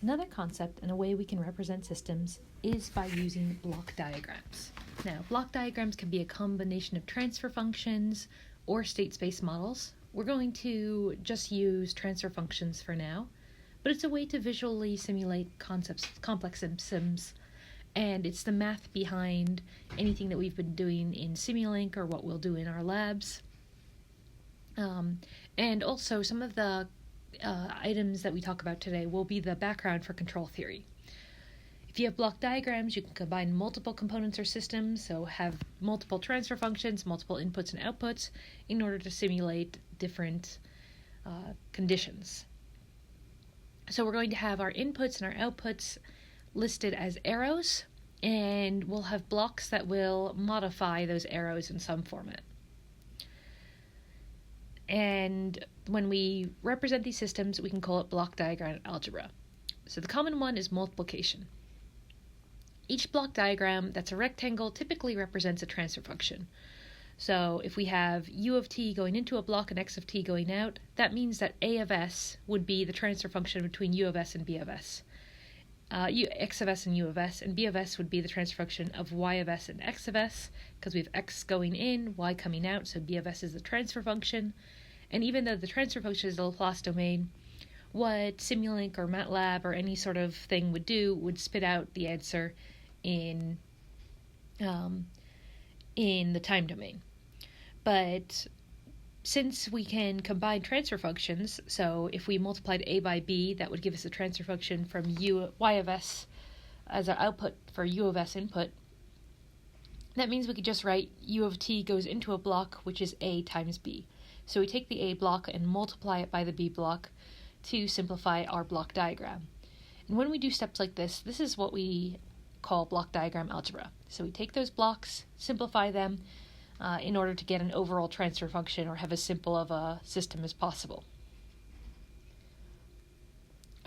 Another concept and a way we can represent systems is by using block diagrams. Now, block diagrams can be a combination of transfer functions or state space models. We're going to just use transfer functions for now, but it's a way to visually simulate complex systems, and it's the math behind anything that we've been doing in Simulink or what we'll do in our labs. And also some of the items that we talk about today will be the background for control theory. If you have block diagrams, you can combine multiple components or systems, so have multiple transfer functions, multiple inputs and outputs, in order to simulate different conditions. So we're going to have our inputs and our outputs listed as arrows, and we'll have blocks that will modify those arrows in some format. And when we represent these systems, we can call it block diagram algebra. So the common one is multiplication. Each block diagram that's a rectangle typically represents a transfer function. So if we have u of t going into a block and x of t going out, that means that a of s would be the transfer function between u of s and b of s. X of s and u of s, and b of s would be the transfer function of y of s and x of s, because we have x going in, y coming out, so b of s is the transfer function. And even though the transfer function is the Laplace domain, what Simulink or MATLAB or any sort of thing would do would spit out the answer in the time domain. But since we can combine transfer functions, so if we multiplied a by b, that would give us a transfer function from y of s as our output for u of s input. That means we could just write u of t goes into a block, which is a times b. So we take the a block and multiply it by the b block to simplify our block diagram. And when we do steps like this, this is what we call block diagram algebra. So we take those blocks, simplify them, in order to get an overall transfer function or have as simple of a system as possible.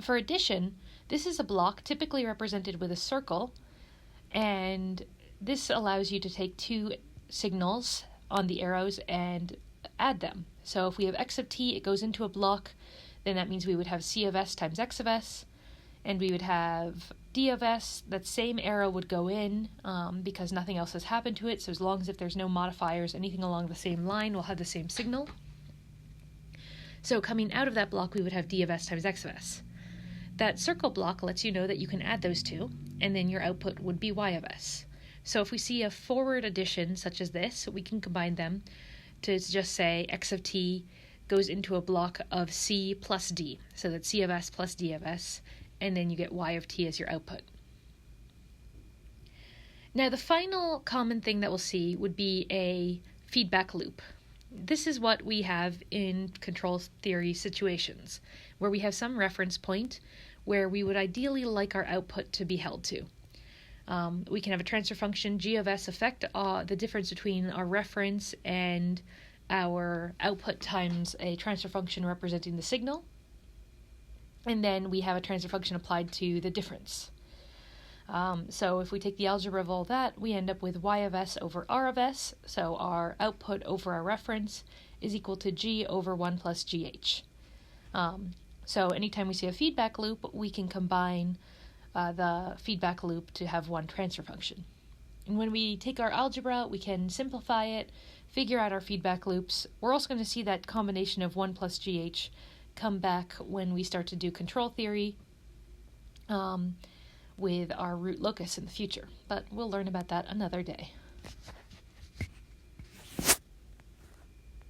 For addition, this is a block typically represented with a circle, and this allows you to take two signals on the arrows and add them. So if we have x of t, it goes into a block, then that means we would have c of s times x of s, and we would have d of s. That same arrow would go in because nothing else has happened to it, so as long as if there's no modifiers, anything along the same line will have the same signal. So coming out of that block, we would have d of s times x of s. That circle block lets you know that you can add those two, and then your output would be y of s. So if we see a forward addition such as this, we can combine them to just say x of t goes into a block of c plus d, so that's c of s plus d of s, and then you get y of t as your output. Now the final common thing that we'll see would be a feedback loop. This is what we have in control theory situations, where we have some reference point where we would ideally like our output to be held to. We can have a transfer function g of s affect the difference between our reference and our output times a transfer function representing the signal. And then we have a transfer function applied to the difference. So if we take the algebra of all that, we end up with y of s over r of s. So our output over our reference is equal to g over 1 plus gh. So anytime we see a feedback loop, we can combine the feedback loop to have one transfer function. And when we take our algebra, we can simplify it, figure out our feedback loops. We're also going to see that combination of 1 plus gh come back when we start to do control theory with our root locus in the future. But we'll learn about that another day.